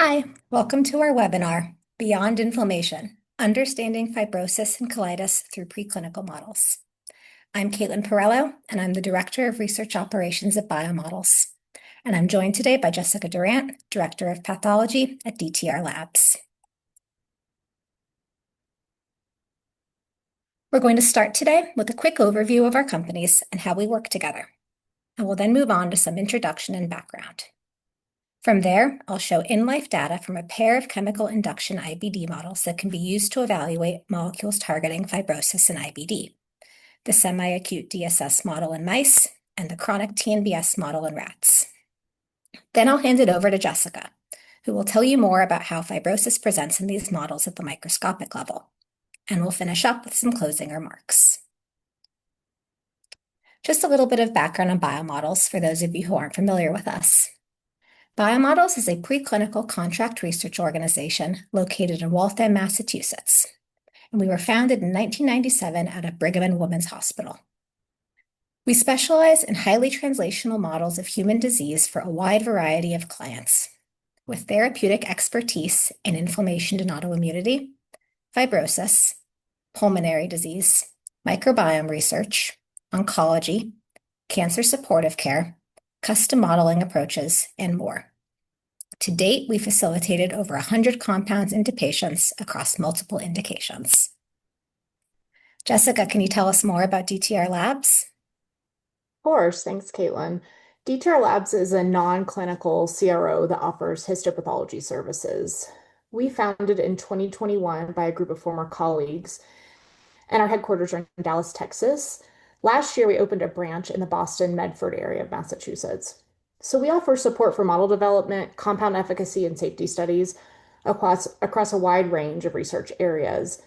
Hi, welcome to our webinar, Beyond Inflammation, Understanding Fibrosis and Colitis Through Preclinical Models. I'm Caitlin Perello, and I'm the Director of Research Operations at BioModels. And I'm joined today by Jessica Durant, Director of Pathology at DTR Labs. We're going to start today with a quick overview of our companies and how we work together. And we'll then move on to some introduction and background. From there, I'll show in-life data from a pair of chemical induction IBD models that can be used to evaluate molecules targeting fibrosis and IBD, the semi-acute DSS model in mice and the chronic TNBS model in rats. Then I'll hand it over to Jessica, who will tell you more about how fibrosis presents in these models at the microscopic level, and we'll finish up with some closing remarks. Just a little bit of background on BioModels for those of you who aren't familiar with us. BioModels is a preclinical contract research organization located in Waltham, Massachusetts, and we were founded in 1997 out of Brigham and Women's Hospital. We specialize in highly translational models of human disease for a wide variety of clients, with therapeutic expertise in inflammation and autoimmunity, fibrosis, pulmonary disease, microbiome research, oncology, cancer supportive care, custom modeling approaches, and more. To date, we facilitated over 100 compounds into patients across multiple indications. Jessica, can you tell us more about DTR Labs? Of course, thanks, Caitlin. DTR Labs is a non-clinical CRO that offers histopathology services. We founded in 2021 by a group of former colleagues, and our headquarters are in Dallas, Texas. Last year, we opened a branch in the Boston Medford area of Massachusetts. So we offer support for model development, compound efficacy, and safety studies across a wide range of research areas.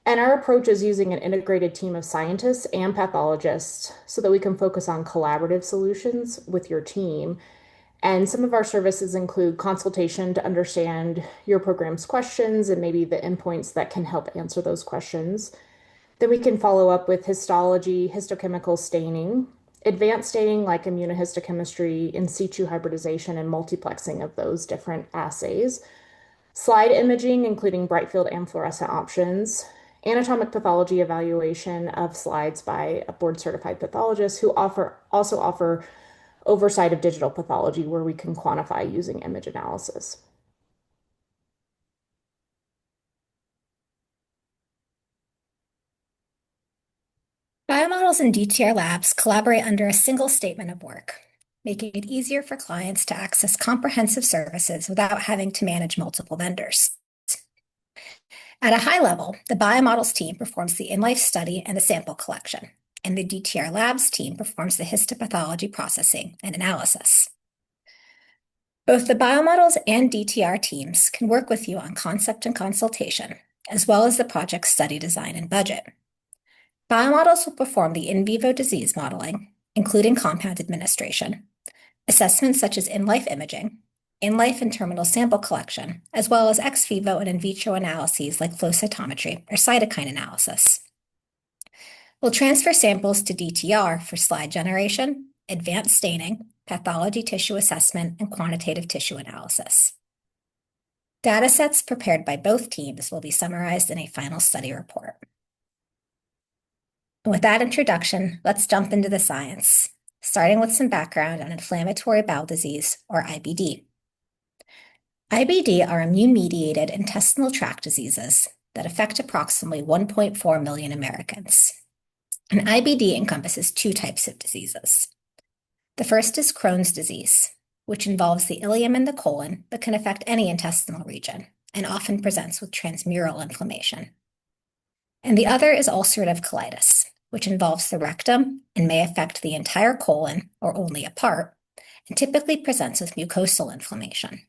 And our approach is using an integrated team of scientists and pathologists so that we can focus on collaborative solutions with your team. And some of our services include consultation to understand your program's questions and maybe the endpoints that can help answer those questions. Then we can follow up with histology, histochemical staining, advanced staining like immunohistochemistry, in situ hybridization, and multiplexing of those different assays, slide imaging, including bright field and fluorescent options, anatomic pathology evaluation of slides by a board certified pathologist who also offer oversight of digital pathology where we can quantify using image analysis. BioModels and DTR Labs collaborate under a single statement of work, making it easier for clients to access comprehensive services without having to manage multiple vendors. At a high level, the BioModels team performs the in-life study and the sample collection, and the DTR Labs team performs the histopathology processing and analysis. Both the BioModels and DTR teams can work with you on concept and consultation, as well as the project study design and budget. BioModels will perform the in vivo disease modeling, including compound administration, assessments such as in-life imaging, in-life and terminal sample collection, as well as ex vivo and in vitro analyses like flow cytometry or cytokine analysis. We'll transfer samples to DTR for slide generation, advanced staining, pathology tissue assessment, and quantitative tissue analysis. Datasets prepared by both teams will be summarized in a final study report. With that introduction, let's jump into the science, starting with some background on inflammatory bowel disease, or IBD. IBD are immune-mediated intestinal tract diseases that affect approximately 1.4 million Americans. And IBD encompasses two types of diseases. The first is Crohn's disease, which involves the ileum and the colon, but can affect any intestinal region and often presents with transmural inflammation. And the other is ulcerative colitis, which involves the rectum and may affect the entire colon or only a part, and typically presents with mucosal inflammation.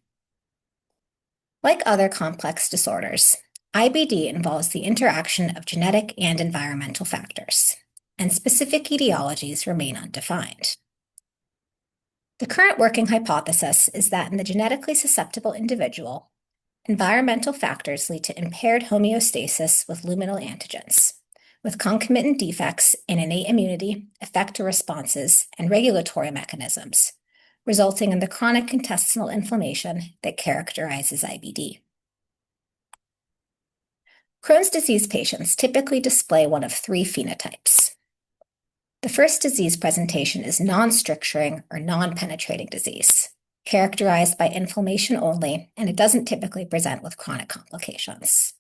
Like other complex disorders, IBD involves the interaction of genetic and environmental factors, and specific etiologies remain undefined. The current working hypothesis is that in the genetically susceptible individual, environmental factors lead to impaired homeostasis with luminal antigens, with concomitant defects in innate immunity, effector responses, and regulatory mechanisms, resulting in the chronic intestinal inflammation that characterizes IBD. Crohn's disease patients typically display one of three phenotypes. The first disease presentation is non-stricturing or non-penetrating disease, characterized by inflammation only, and it doesn't typically present with chronic complications.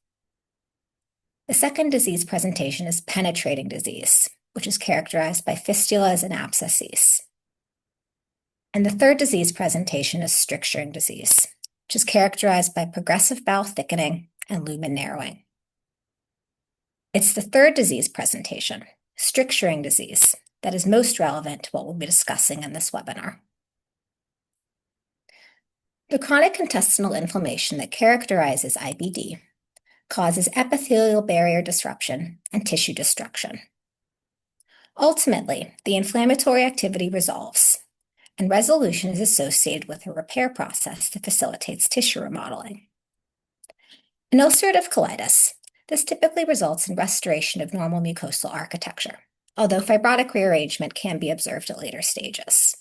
The second disease presentation is penetrating disease, which is characterized by fistulas and abscesses. And the third disease presentation is stricturing disease, which is characterized by progressive bowel thickening and lumen narrowing. It's the third disease presentation, stricturing disease, that is most relevant to what we'll be discussing in this webinar. The chronic intestinal inflammation that characterizes IBD causes epithelial barrier disruption and tissue destruction. Ultimately, the inflammatory activity resolves, and resolution is associated with a repair process that facilitates tissue remodeling. In ulcerative colitis, this typically results in restoration of normal mucosal architecture, although fibrotic rearrangement can be observed at later stages.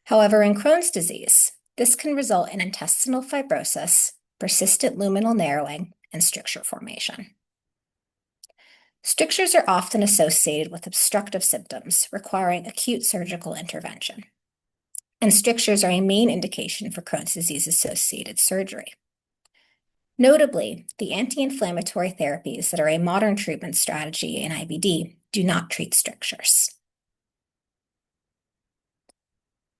However, in Crohn's disease, this can result in intestinal fibrosis, persistent luminal narrowing, and stricture formation. Strictures are often associated with obstructive symptoms requiring acute surgical intervention, and strictures are a main indication for Crohn's disease-associated surgery. Notably, the anti-inflammatory therapies that are a modern treatment strategy in IBD do not treat strictures.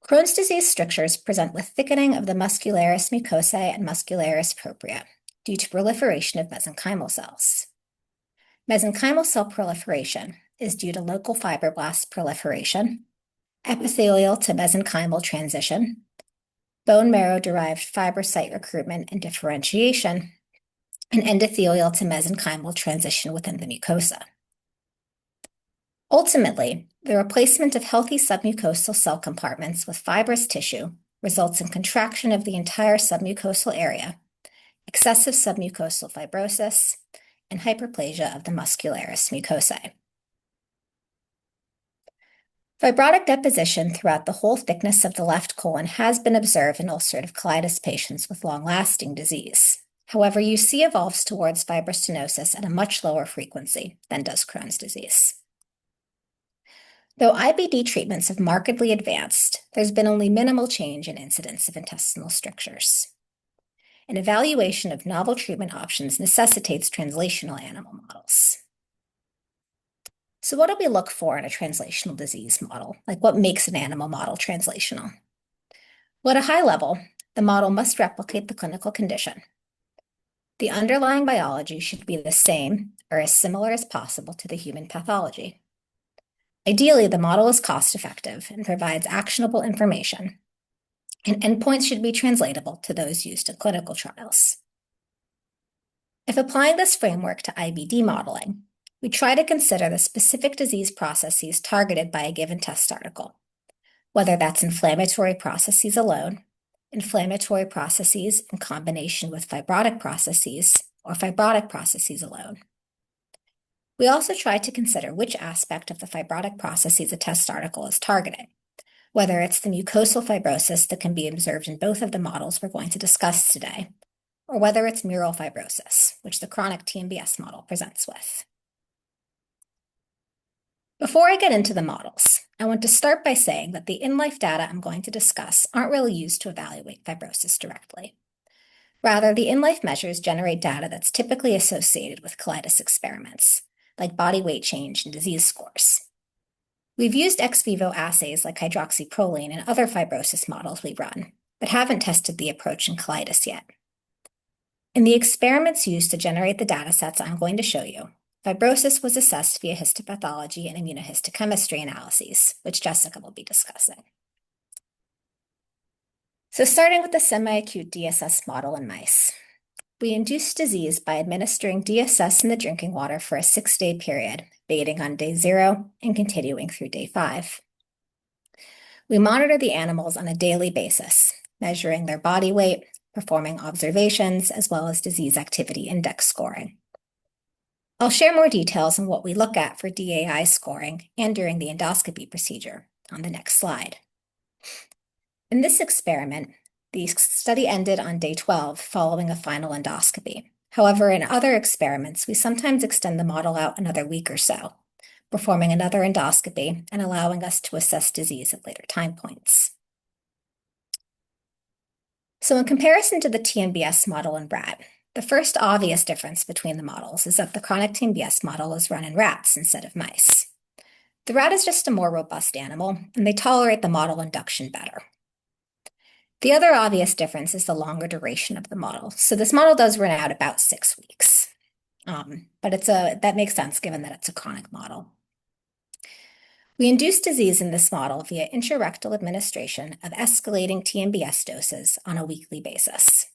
Crohn's disease strictures present with thickening of the muscularis mucosae and muscularis propria due to proliferation of mesenchymal cells. Mesenchymal cell proliferation is due to local fibroblast proliferation, epithelial to mesenchymal transition, bone marrow-derived fibrocyte recruitment and differentiation, and endothelial to mesenchymal transition within the mucosa. Ultimately, the replacement of healthy submucosal cell compartments with fibrous tissue results in contraction of the entire submucosal area, excessive submucosal fibrosis, and hyperplasia of the muscularis mucosae. Fibrotic deposition throughout the whole thickness of the left colon has been observed in ulcerative colitis patients with long-lasting disease. However, UC evolves towards fibrostenosis at a much lower frequency than does Crohn's disease. Though IBD treatments have markedly advanced, there's been only minimal change in incidence of intestinal strictures. An evaluation of novel treatment options necessitates translational animal models. So what do we look for in a translational disease model? Like, what makes an animal model translational? Well, at a high level, the model must replicate the clinical condition. The underlying biology should be the same or as similar as possible to the human pathology. Ideally, the model is cost-effective and provides actionable information, and endpoints should be translatable to those used in clinical trials. If applying this framework to IBD modeling, we try to consider the specific disease processes targeted by a given test article, whether that's inflammatory processes alone, inflammatory processes in combination with fibrotic processes, or fibrotic processes alone. We also try to consider which aspect of the fibrotic processes a test article is targeting, whether it's the mucosal fibrosis that can be observed in both of the models we're going to discuss today, or whether it's mural fibrosis, which the chronic TNBS model presents with. Before I get into the models, I want to start by saying that the in-life data I'm going to discuss aren't really used to evaluate fibrosis directly. Rather, the in-life measures generate data that's typically associated with colitis experiments, like body weight change and disease scores. We've used ex vivo assays like hydroxyproline and other fibrosis models we run, but haven't tested the approach in colitis yet. In the experiments used to generate the datasets I'm going to show you, fibrosis was assessed via histopathology and immunohistochemistry analyses, which Jessica will be discussing. So starting with the semi-acute DSS model in mice, we induced disease by administering DSS in the drinking water for a 6-day period, beginning on day 0 and continuing through day 5. We monitor the animals on a daily basis, measuring their body weight, performing observations, as well as disease activity index scoring. I'll share more details on what we look at for DAI scoring and during the endoscopy procedure on the next slide. In this experiment, the study ended on day 12 following a final endoscopy. However, in other experiments, we sometimes extend the model out another week or so, performing another endoscopy and allowing us to assess disease at later time points. So in comparison to the TNBS model in rat, the first obvious difference between the models is that the chronic TNBS model is run in rats instead of mice. The rat is just a more robust animal, and they tolerate the model induction better. The other obvious difference is the longer duration of the model. So this model does run out about 6 weeks, but that makes sense given that it's a chronic model. We induce disease in this model via intrarectal administration of escalating TNBS doses on a weekly basis.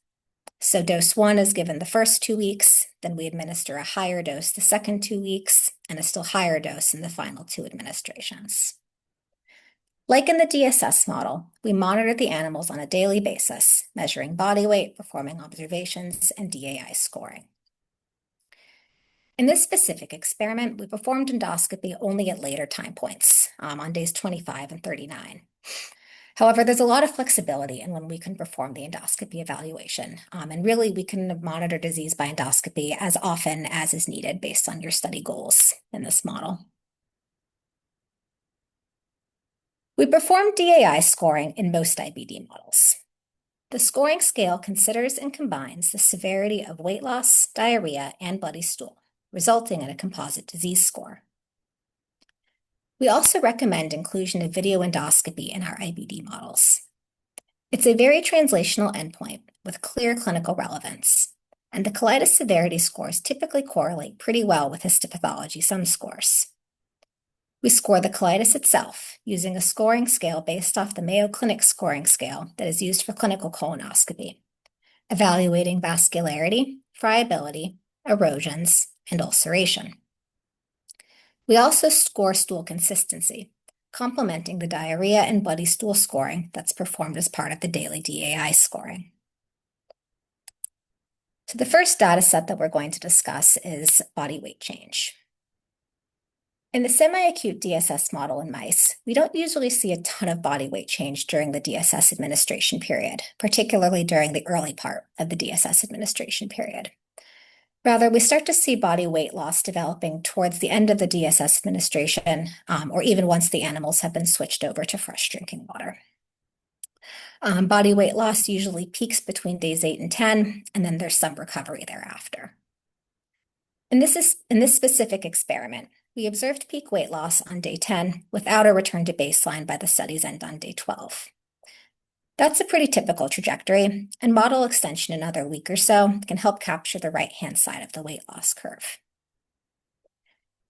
So dose 1 is given the first 2 weeks, then we administer a higher dose the second 2 weeks, and a still higher dose in the final 2 administrations. Like in the DSS model, we monitor the animals on a daily basis, measuring body weight, performing observations, and DAI scoring. In this specific experiment, we performed endoscopy only at later time points, on days 25 and 39. However, there's a lot of flexibility in when we can perform the endoscopy evaluation, and really we can monitor disease by endoscopy as often as is needed based on your study goals in this model. We perform DAI scoring in most IBD models. The scoring scale considers and combines the severity of weight loss, diarrhea, and bloody stool, resulting in a composite disease score. We also recommend inclusion of video endoscopy in our IBD models. It's a very translational endpoint with clear clinical relevance, and the colitis severity scores typically correlate pretty well with histopathology sum scores. We score the colitis itself using a scoring scale based off the Mayo Clinic scoring scale that is used for clinical colonoscopy, evaluating vascularity, friability, erosions, and ulceration. We also score stool consistency, complementing the diarrhea and bloody stool scoring that's performed as part of the daily DAI scoring. So the first data set that we're going to discuss is body weight change. In the semi-acute DSS model in mice, we don't usually see a ton of body weight change during the DSS administration period, particularly during the early part of the DSS administration period. Rather, we start to see body weight loss developing towards the end of the DSS administration, or even once the animals have been switched over to fresh drinking water. Body weight loss usually peaks between days 8 and 10, and then there's some recovery thereafter. In this specific experiment, we observed peak weight loss on day 10 without a return to baseline by the study's end on day 12. That's a pretty typical trajectory, and model extension another week or so can help capture the right-hand side of the weight loss curve.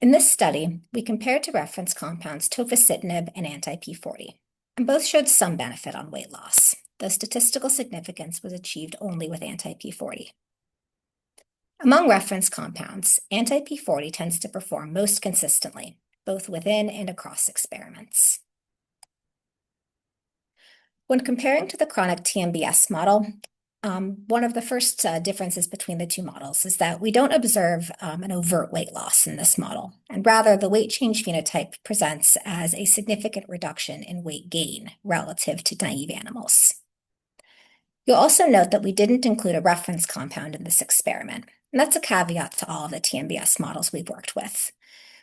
In this study, we compared to reference compounds tofacitinib and anti-P40, and both showed some benefit on weight loss, though statistical significance was achieved only with anti-P40. Among reference compounds, anti-P40 tends to perform most consistently, both within and across experiments. When comparing to the chronic TNBS model, one of the first differences between the two models is that we don't observe an overt weight loss in this model, and rather the weight change phenotype presents as a significant reduction in weight gain relative to naive animals. You'll also note that we didn't include a reference compound in this experiment, and that's a caveat to all of the TNBS models we've worked with.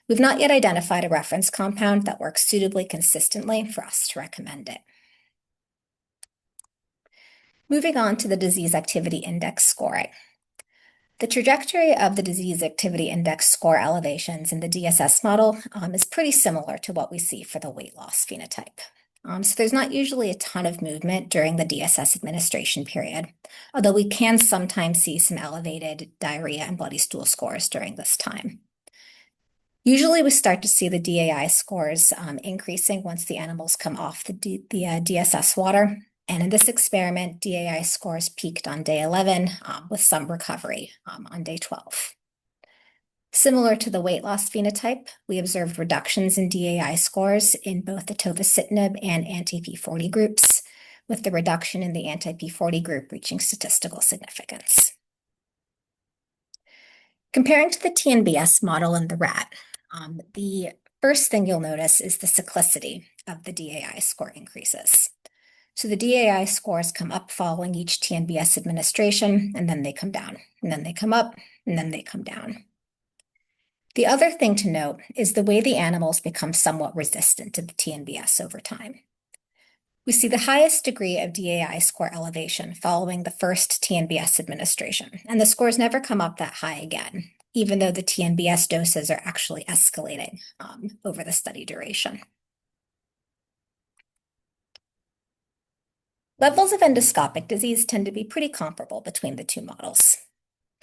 We've not yet identified a reference compound that works suitably consistently for us to recommend it. Moving on to the disease activity index scoring. The trajectory of the disease activity index score elevations in the DSS model is pretty similar to what we see for the weight loss phenotype. So there's not usually a ton of movement during the DSS administration period, although we can sometimes see some elevated diarrhea and bloody stool scores during this time. Usually we start to see the DAI scores increasing once the animals come off the DSS water. And in this experiment, DAI scores peaked on day 11 with some recovery on day 12. Similar to the weight loss phenotype, we observed reductions in DAI scores in both the tofacitinib and anti-P40 groups, with the reduction in the anti-P40 group reaching statistical significance. Comparing to the TNBS model in the rat, the first thing you'll notice is the cyclicity of the DAI score increases. So the DAI scores come up following each TNBS administration, and then they come down, and then they come up, and then they come down. The other thing to note is the way the animals become somewhat resistant to the TNBS over time. We see the highest degree of DAI score elevation following the first TNBS administration, and the scores never come up that high again, even though the TNBS doses are actually escalating over the study duration. Levels of endoscopic disease tend to be pretty comparable between the two models.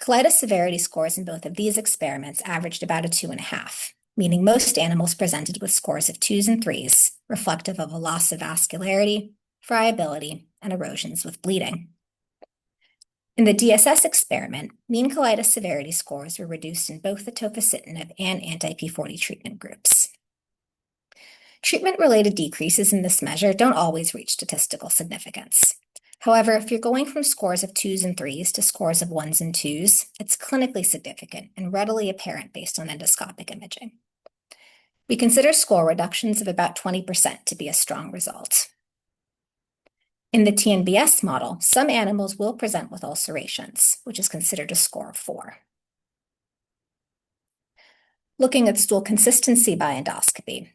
Colitis severity scores in both of these experiments averaged about a 2.5, meaning most animals presented with scores of 2s and 3s, reflective of a loss of vascularity, friability, and erosions with bleeding. In the DSS experiment, mean colitis severity scores were reduced in both the tofacitinib and anti-P40 treatment groups. Treatment-related decreases in this measure don't always reach statistical significance. However, if you're going from scores of 2s and 3s to scores of 1s and 2s, it's clinically significant and readily apparent based on endoscopic imaging. We consider score reductions of about 20% to be a strong result. In the TNBS model, some animals will present with ulcerations, which is considered a score of 4. Looking at stool consistency by endoscopy,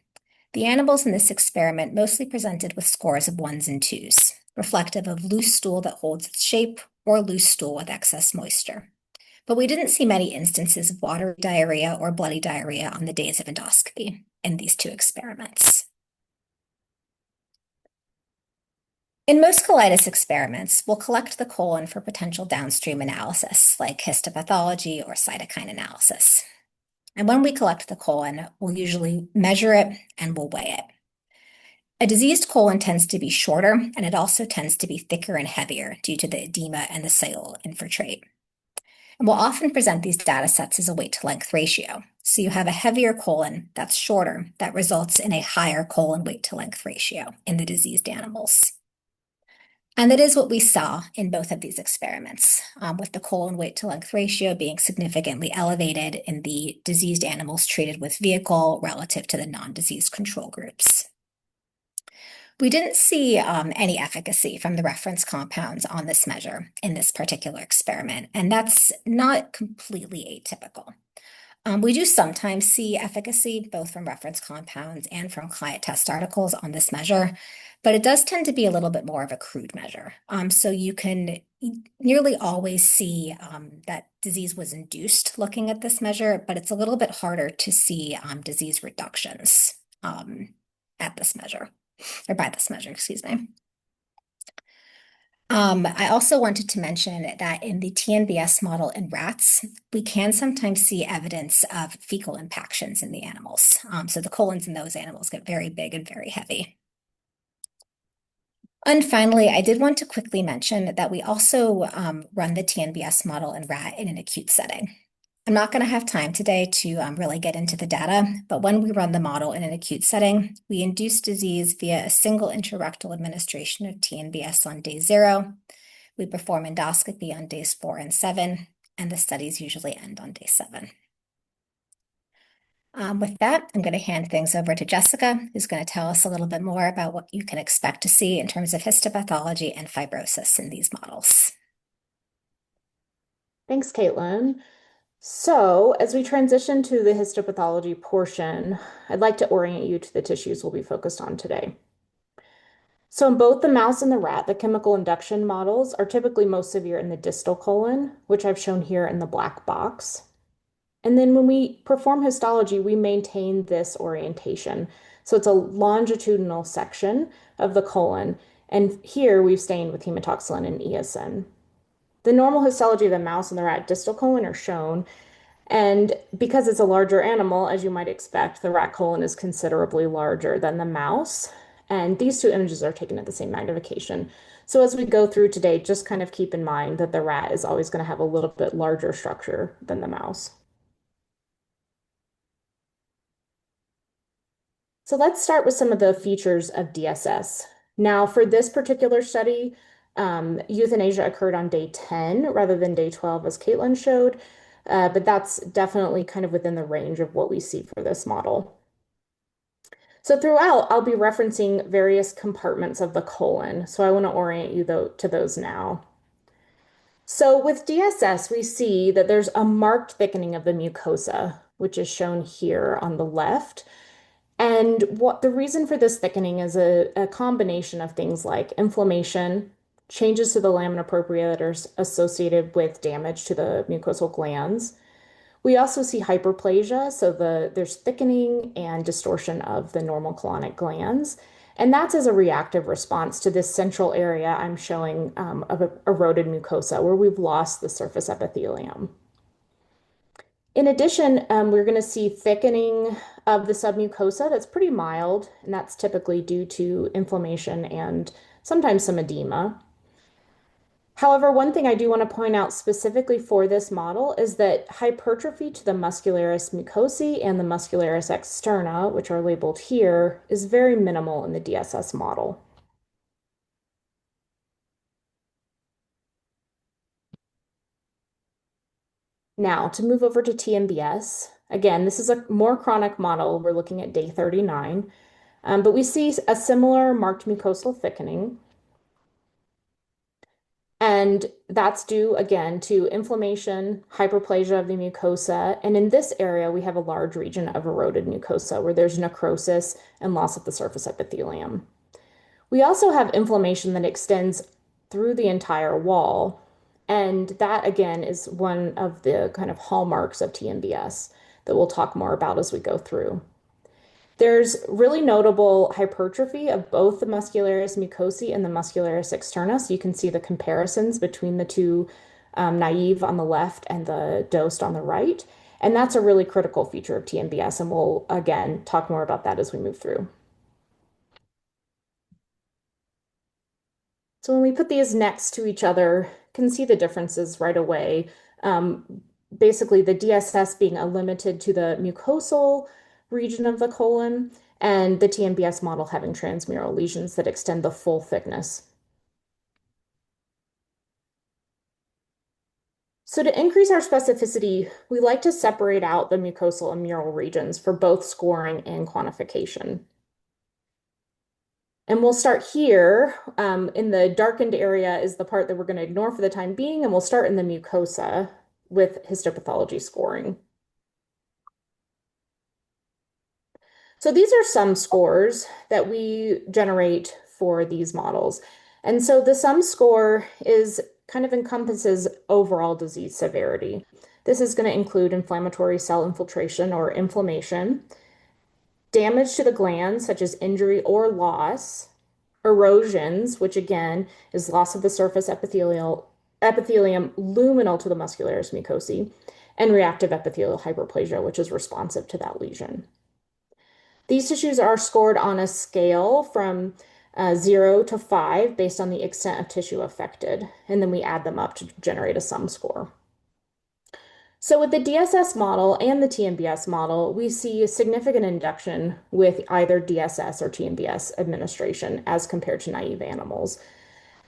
the animals in this experiment mostly presented with scores of 1s and 2s, reflective of loose stool that holds its shape or loose stool with excess moisture. But we didn't see many instances of watery diarrhea or bloody diarrhea on the days of endoscopy in these two experiments. In most colitis experiments, we'll collect the colon for potential downstream analysis, like histopathology or cytokine analysis. And when we collect the colon, we'll usually measure it and we'll weigh it. A diseased colon tends to be shorter, and it also tends to be thicker and heavier due to the edema and the cellular infiltrate. And we'll often present these data sets as a weight to length ratio. So you have a heavier colon that's shorter that results in a higher colon weight to length ratio in the diseased animals. And that is what we saw in both of these experiments, with the colon weight to length ratio being significantly elevated in the diseased animals treated with vehicle relative to the non-diseased control groups. We didn't see any efficacy from the reference compounds on this measure in this particular experiment, and that's not completely atypical. We do sometimes see efficacy both from reference compounds and from client test articles on this measure, but it does tend to be a little bit more of a crude measure. So you can nearly always see that disease was induced looking at this measure, but it's a little bit harder to see disease reductions at this measure, or by this measure, excuse me. I also wanted to mention that in the TNBS model in rats, we can sometimes see evidence of fecal impactions in the animals. So the colons in those animals get very big and very heavy. And finally, I did want to quickly mention that we also run the TNBS model in rat in an acute setting. I'm not going to have time today to really get into the data, but when we run the model in an acute setting, we induce disease via a single intrarectal administration of TNBS on day 0. We perform endoscopy on days 4 and 7, and the studies usually end on day 7. With that, I'm going to hand things over to Jessica, who's going to tell us a little bit more about what you can expect to see in terms of histopathology and fibrosis in these models. Thanks, Caitlin. So, as we transition to the histopathology portion, I'd like to orient you to the tissues we'll be focused on today. So, in both the mouse and the rat, the chemical induction models are typically most severe in the distal colon, which I've shown here in the black box. And then when we perform histology, we maintain this orientation. So, it's a longitudinal section of the colon. And here we've stained with hematoxylin and eosin. The normal histology of the mouse and the rat distal colon are shown. And because it's a larger animal, as you might expect, the rat colon is considerably larger than the mouse. And these two images are taken at the same magnification. So as we go through today, just kind of keep in mind that the rat is always going to have a little bit larger structure than the mouse. So let's start with some of the features of DSS. Now, for this particular study, euthanasia occurred on day 10 rather than day 12, as Caitlin showed, but that's definitely kind of within the range of what we see for this model. So throughout, I'll be referencing various compartments of the colon. So I want to orient you to those now. So with DSS, we see that there's a marked thickening of the mucosa, which is shown here on the left. And what the reason for this thickening is a combination of things like inflammation, changes to the lamina propria that are associated with damage to the mucosal glands. We also see hyperplasia, so there's thickening and distortion of the normal colonic glands. And that's as a reactive response to this central area I'm showing of eroded mucosa where we've lost the surface epithelium. In addition, we're going to see thickening of the submucosa that's pretty mild, and that's typically due to inflammation and sometimes some edema. However, one thing I do want to point out specifically for this model is that hypertrophy to the muscularis mucosae and the muscularis externa, which are labeled here, is very minimal in the DSS model. Now, to move over to TNBS, again, this is a more chronic model. We're looking at day 39, but we see a similar marked mucosal thickening. And that's due again to inflammation, hyperplasia of the mucosa. And in this area, we have a large region of eroded mucosa where there's necrosis and loss of the surface epithelium. We also have inflammation that extends through the entire wall. And that again is one of the kind of hallmarks of TNBS that we'll talk more about as we go through. There's really notable hypertrophy of both the muscularis mucosae and the muscularis externa. So you can see the comparisons between the two naive on the left and the dosed on the right. And that's a really critical feature of TNBS. And we'll, again, talk more about that as we move through. So when we put these next to each other, you can see the differences right away. Basically, the DSS being limited to the mucosal region of the colon, and the TNBS model having transmural lesions that extend the full thickness. So to increase our specificity, we like to separate out the mucosal and mural regions for both scoring and quantification. And we'll start here. In the darkened area is the part that we're going to ignore for the time being, and we'll start in the mucosa with histopathology scoring. So these are some scores that we generate for these models. And so the sum score is kind of encompasses overall disease severity. This is going to include inflammatory cell infiltration or inflammation, damage to the glands, such as injury or loss, erosions, which again is loss of the surface epithelium luminal to the muscularis mucosae, and reactive epithelial hyperplasia, which is responsive to that lesion. These tissues are scored on a scale from 0 to 5 based on the extent of tissue affected, and then we add them up to generate a sum score. So with the DSS model and the TNBS model, we see a significant induction with either DSS or TNBS administration as compared to naive animals.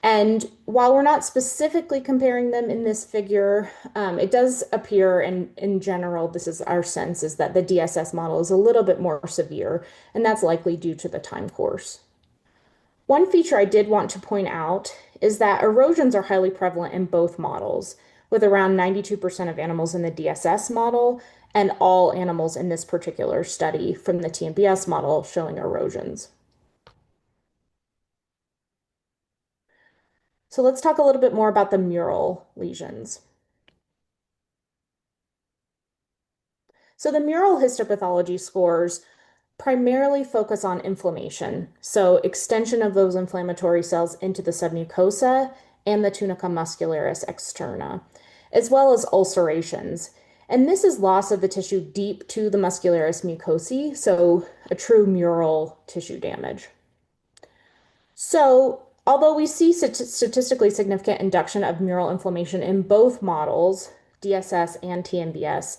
And while we're not specifically comparing them in this figure, it does appear, and in general, this is our sense, is that the DSS model is a little bit more severe, and that's likely due to the time course. One feature I did want to point out is that erosions are highly prevalent in both models, with around 92% of animals in the DSS model and all animals in this particular study from the TNBS model showing erosions. So let's talk a little bit more about the mural lesions. So the mural histopathology scores primarily focus on inflammation, so extension of those inflammatory cells into the submucosa and the tunica muscularis externa, as well as ulcerations. And this is loss of the tissue deep to the muscularis mucosae, so a true mural tissue damage. So, although we see statistically significant induction of mural inflammation in both models, DSS and TNBS,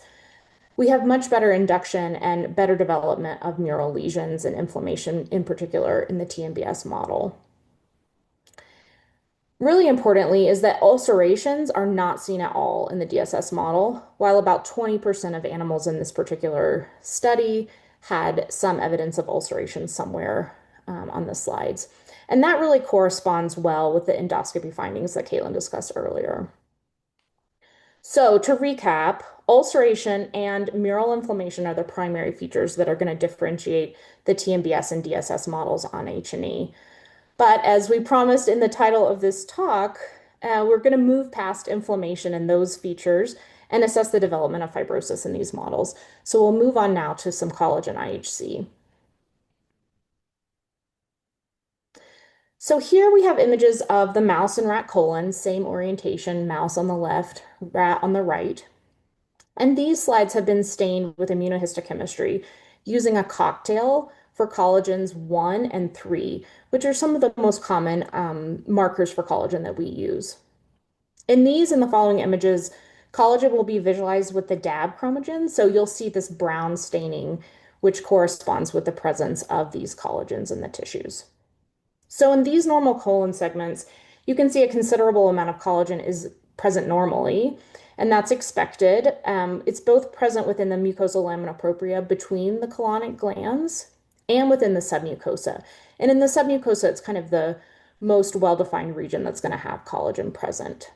we have much better induction and better development of mural lesions and inflammation, in particular in the TNBS model. Really importantly is that ulcerations are not seen at all in the DSS model, while about 20% of animals in this particular study had some evidence of ulceration somewhere on the slides. And that really corresponds well with the endoscopy findings that Caitlin discussed earlier. So to recap, ulceration and mural inflammation are the primary features that are going to differentiate the TNBS and DSS models on H&E. But as we promised in the title of this talk, we're going to move past inflammation and those features and assess the development of fibrosis in these models. So we'll move on now to some collagen IHC. So here we have images of the mouse and rat colon, same orientation, mouse on the left, rat on the right. And these slides have been stained with immunohistochemistry using a cocktail for collagens 1 and 3, which are some of the most common markers for collagen that we use. In these and the following images, collagen will be visualized with the DAB chromogen. So you'll see this brown staining, which corresponds with the presence of these collagens in the tissues. So in these normal colon segments, you can see a considerable amount of collagen is present normally, and that's expected. It's both present within the mucosal lamina propria between the colonic glands and within the submucosa. And in the submucosa, it's kind of the most well-defined region that's going to have collagen present.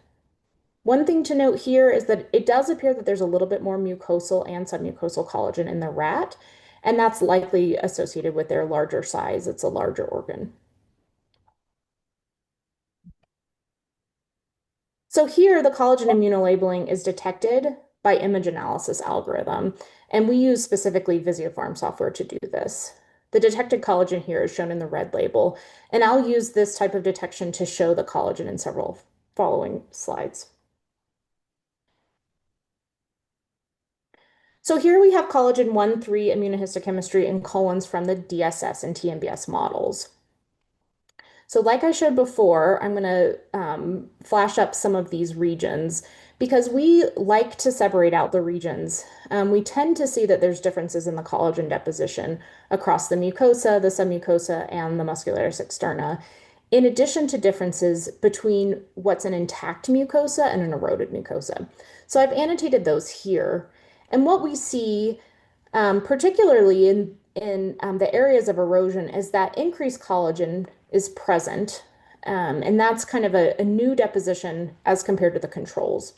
One thing to note here is that it does appear that there's a little bit more mucosal and submucosal collagen in the rat, and that's likely associated with their larger size. It's a larger organ. So here, the collagen immunolabeling is detected by image analysis algorithm, and we use specifically Visiopharm software to do this. The detected collagen here is shown in the red label, and I'll use this type of detection to show the collagen in several following slides. So here we have collagen 1,3 immunohistochemistry in colons from the DSS and TNBS models. So like I showed before, I'm going to flash up some of these regions because we like to separate out the regions. We tend to see that there's differences in the collagen deposition across the mucosa, the submucosa, and the muscularis externa, in addition to differences between what's an intact mucosa and an eroded mucosa. So I've annotated those here. And what we see, particularly in the areas of erosion, is that increased collagen is present, and that's kind of a new deposition as compared to the controls.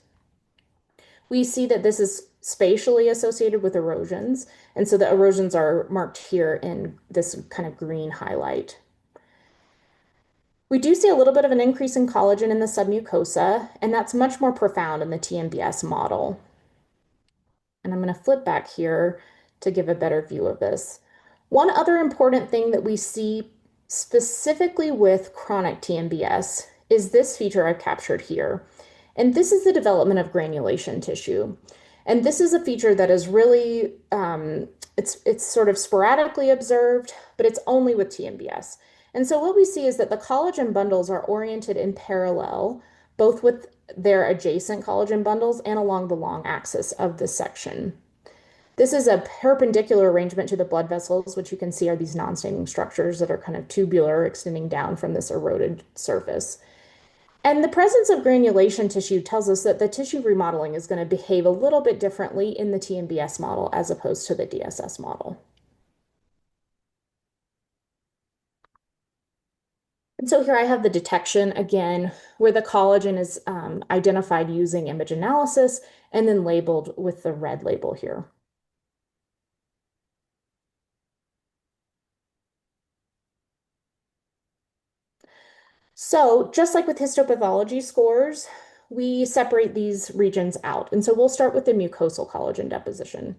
We see that this is spatially associated with erosions, and so the erosions are marked here in this kind of green highlight. We do see a little bit of an increase in collagen in the submucosa, and that's much more profound in the TNBS model. And I'm going to flip back here to give a better view of this. One other important thing that we see specifically with chronic TNBS is this feature I've captured here. And this is the development of granulation tissue. And this is a feature that is really, it's sort of sporadically observed, but it's only with TNBS. And so what we see is that the collagen bundles are oriented in parallel, both with their adjacent collagen bundles and along the long axis of this section. This is a perpendicular arrangement to the blood vessels, which you can see are these non-staining structures that are kind of tubular, extending down from this eroded surface. And the presence of granulation tissue tells us that the tissue remodeling is going to behave a little bit differently in the TNBS model as opposed to the DSS model. And so here I have the detection again, where the collagen is identified using image analysis and then labeled with the red label here. So just like with histopathology scores, we separate these regions out. And so we'll start with the mucosal collagen deposition.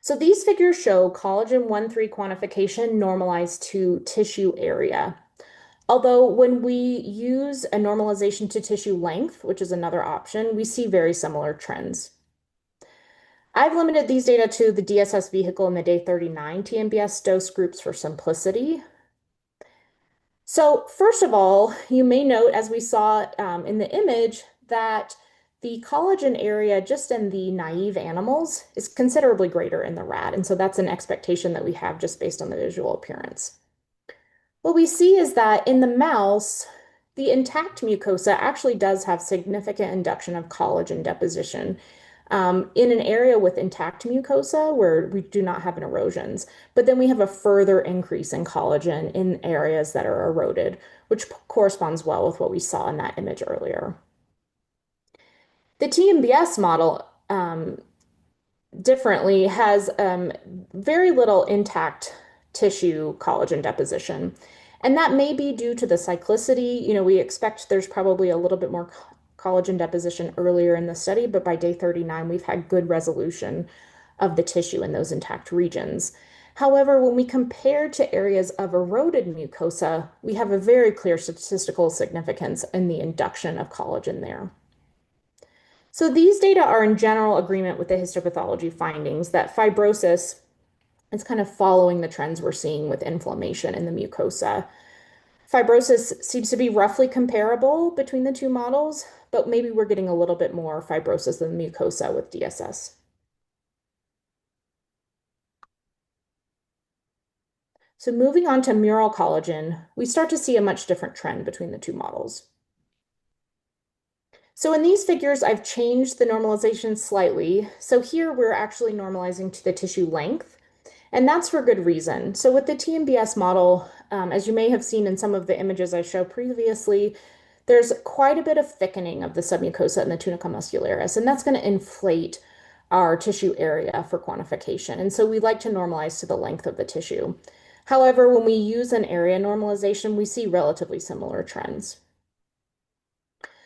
So these figures show collagen 1,3 quantification normalized to tissue area. Although when we use a normalization to tissue length, which is another option, we see very similar trends. I've limited these data to the DSS vehicle and the day 39 TNBS dose groups for simplicity. So first of all, you may note, as we saw in the image, that the collagen area just in the naive animals is considerably greater in the rat. And so that's an expectation that we have just based on the visual appearance. What we see is that in the mouse, the intact mucosa actually does have significant induction of collagen deposition. in an area with intact mucosa where we do not have an erosions. But then we have a further increase in collagen in areas that are eroded, which corresponds well with what we saw in that image earlier. The TNBS model differently has very little intact tissue collagen deposition. And that may be due to the cyclicity. We expect there's probably a little bit more collagen deposition earlier in the study, but by day 39, we've had good resolution of the tissue in those intact regions. However, when we compare to areas of eroded mucosa, we have a very clear statistical significance in the induction of collagen there. So these data are in general agreement with the histopathology findings that fibrosis is kind of following the trends we're seeing with inflammation in the mucosa. Fibrosis seems to be roughly comparable between the two models, but maybe we're getting a little bit more fibrosis than mucosa with DSS. So moving on to mural collagen, we start to see a much different trend between the two models. So in these figures, I've changed the normalization slightly. So here we're actually normalizing to the tissue length, and that's for good reason. So with the TNBS model, as you may have seen in some of the images I showed previously, there's quite a bit of thickening of the submucosa and the tunica muscularis, and that's going to inflate our tissue area for quantification. And so we like to normalize to the length of the tissue. However, when we use an area normalization, we see relatively similar trends.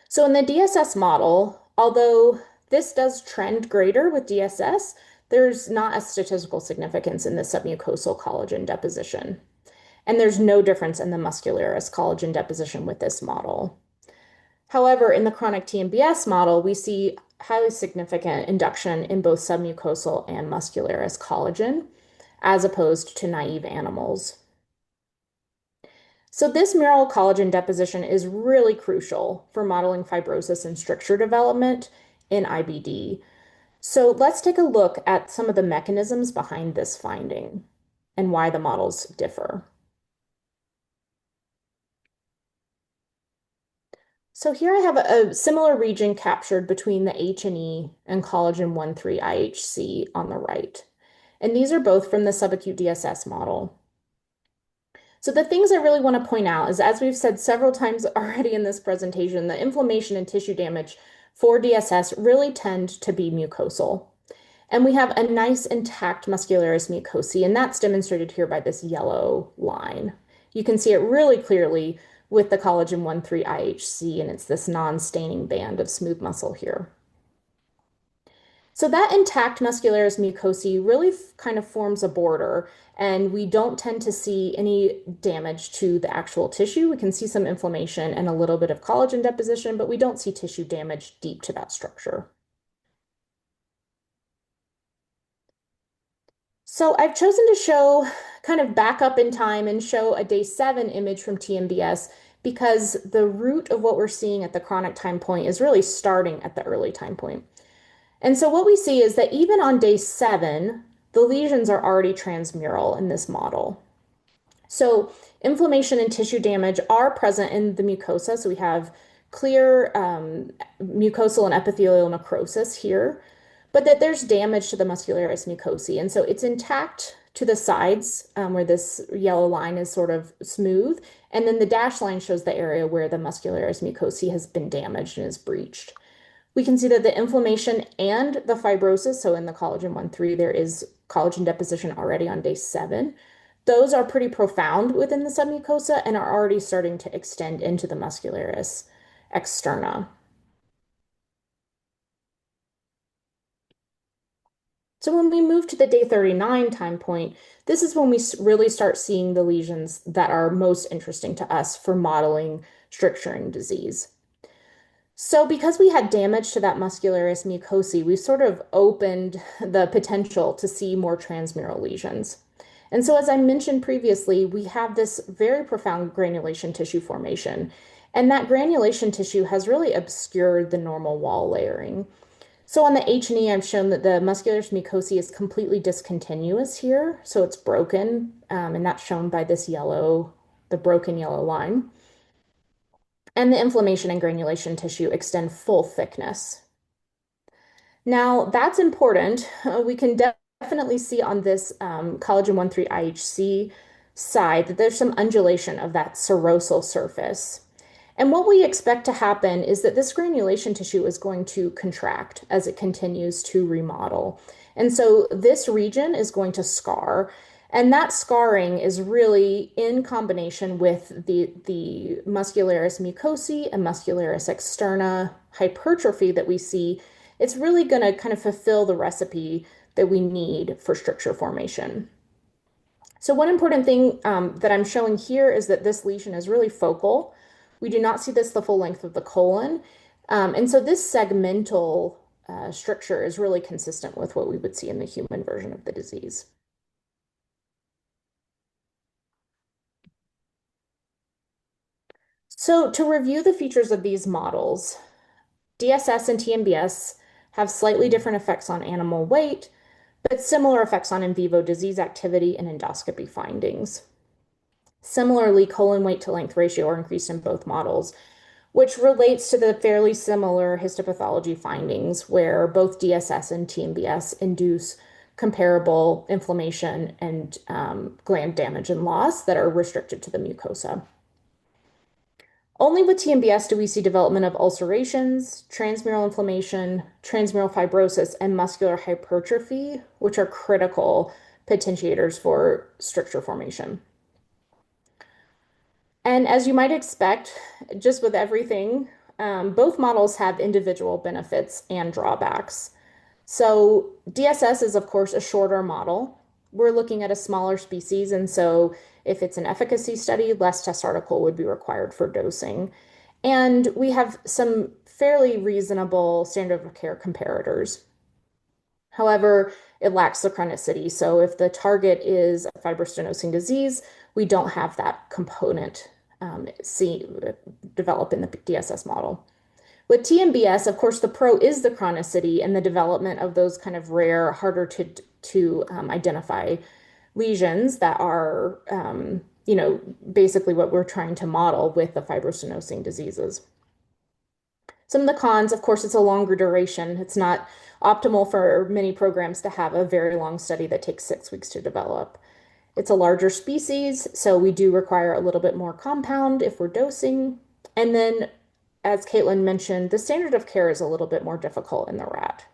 So in the DSS model, although this does trend greater with DSS, there's not a statistical significance in the submucosal collagen deposition. And there's no difference in the muscularis collagen deposition with this model. However, in the chronic TNBS model, we see highly significant induction in both submucosal and muscularis collagen, as opposed to naive animals. So this mural collagen deposition is really crucial for modeling fibrosis and stricture development in IBD. So let's take a look at some of the mechanisms behind this finding and why the models differ. So here I have a similar region captured between the H&E and collagen 1,3 IHC on the right. And these are both from the subacute DSS model. So the things I really want to point out is, as we've said several times already in this presentation, the inflammation and tissue damage for DSS really tend to be mucosal. And we have a nice intact muscularis mucosae, and that's demonstrated here by this yellow line. You can see it really clearly with the collagen 1,3 IHC, and it's this non-staining band of smooth muscle here. So that intact muscularis mucosae really kind of forms a border, and we don't tend to see any damage to the actual tissue. We can see some inflammation and a little bit of collagen deposition, but we don't see tissue damage deep to that structure. So I've chosen to show kind of back up in time and show a day 7 image from TNBS because the root of what we're seeing at the chronic time point is really starting at the early time point. And so what we see is that even on day 7, the lesions are already transmural in this model. So inflammation and tissue damage are present in the mucosa. So we have clear mucosal and epithelial necrosis here, but that there's damage to the muscularis mucosae. And so it's intact to the sides where this yellow line is sort of smooth. And then the dashed line shows the area where the muscularis mucosae has been damaged and is breached. We can see that the inflammation and the fibrosis, so in the collagen 1,3, there is collagen deposition already on day 7. Those are pretty profound within the submucosa and are already starting to extend into the muscularis externa. So when we move to the day 39 time point, this is when we really start seeing the lesions that are most interesting to us for modeling stricturing disease. So because we had damage to that muscularis mucosae, we sort of opened the potential to see more transmural lesions. And so as I mentioned previously, we have this very profound granulation tissue formation, and that granulation tissue has really obscured the normal wall layering. So on the H&E, I've shown that the muscularis mucosae is completely discontinuous here, so it's broken, and that's shown by this yellow, the broken yellow line. And the inflammation and granulation tissue extend full thickness. Now, that's important. We can definitely see on this collagen 1,3 IHC side that there's some undulation of that serosal surface. And what we expect to happen is that this granulation tissue is going to contract as it continues to remodel. And so this region is going to scar. And that scarring is really in combination with the muscularis mucosae and muscularis externa hypertrophy that we see. It's really going to kind of fulfill the recipe that we need for stricture formation. So one important thing that I'm showing here is that this lesion is really focal. We do not see this the full length of the colon. And so this segmental stricture is really consistent with what we would see in the human version of the disease. So to review the features of these models, DSS and TNBS have slightly different effects on animal weight, but similar effects on in vivo disease activity and endoscopy findings. Similarly, colon weight to length ratio are increased in both models, which relates to the fairly similar histopathology findings where both DSS and TNBS induce comparable inflammation and gland damage and loss that are restricted to the mucosa. Only with TNBS do we see development of ulcerations, transmural inflammation, transmural fibrosis, and muscular hypertrophy, which are critical potentiators for stricture formation. And as you might expect, just with everything, both models have individual benefits and drawbacks. So DSS is, of course, a shorter model. We're looking at a smaller species, and so if it's an efficacy study, less test article would be required for dosing. And we have some fairly reasonable standard of care comparators. However, it lacks the chronicity. So if the target is a fibrostenosing disease, we don't have that component develop in the DSS model. With TNBS, of course, the pro is the chronicity and the development of those kind of rare, harder to identify lesions that are, basically what we're trying to model with the fibrostenosing diseases. Some of the cons, of course, it's a longer duration. It's not optimal for many programs to have a very long study that takes 6 weeks to develop. It's a larger species, so we do require a little bit more compound if we're dosing. And then, as Caitlin mentioned, the standard of care is a little bit more difficult in the rat.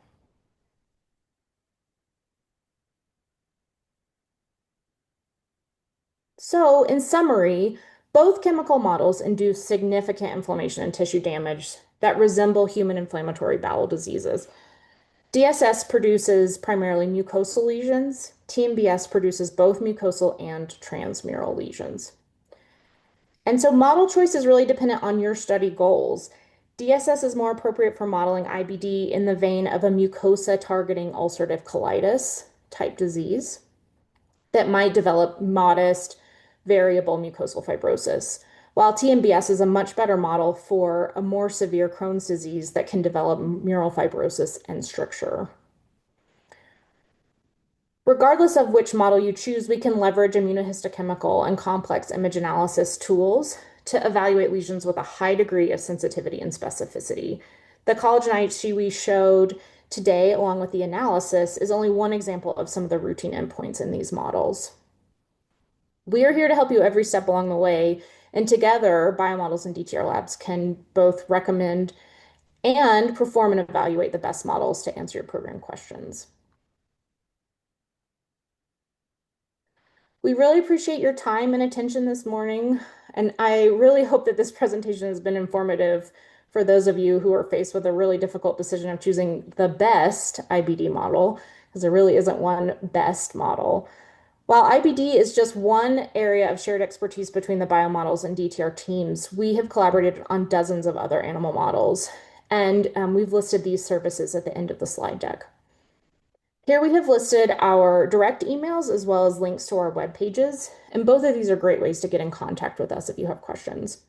So, in summary, both chemical models induce significant inflammation and tissue damage that resemble human inflammatory bowel diseases. DSS produces primarily mucosal lesions. TNBS produces both mucosal and transmural lesions. And so model choice is really dependent on your study goals. DSS is more appropriate for modeling IBD in the vein of a mucosa targeting ulcerative colitis type disease that might develop modest variable mucosal fibrosis, while TNBS is a much better model for a more severe Crohn's disease that can develop mural fibrosis and stricture. Regardless of which model you choose, we can leverage immunohistochemical and complex image analysis tools to evaluate lesions with a high degree of sensitivity and specificity. The collagen IHC we showed today, along with the analysis, is only one example of some of the routine endpoints in these models. We are here to help you every step along the way, and together, BioModels and DTR Labs can both recommend and perform and evaluate the best models to answer your program questions. We really appreciate your time and attention this morning, and I really hope that this presentation has been informative for those of you who are faced with a really difficult decision of choosing the best IBD model, because there really isn't one best model. While IBD is just one area of shared expertise between the BioModels and DTR teams, we have collaborated on dozens of other animal models, and we've listed these services at the end of the slide deck. Here we have listed our direct emails as well as links to our web pages, and both of these are great ways to get in contact with us if you have questions.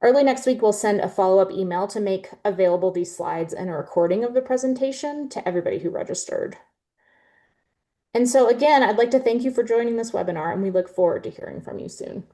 Early next week, we'll send a follow-up email to make available these slides and a recording of the presentation to everybody who registered. And so again, I'd like to thank you for joining this webinar, and we look forward to hearing from you soon.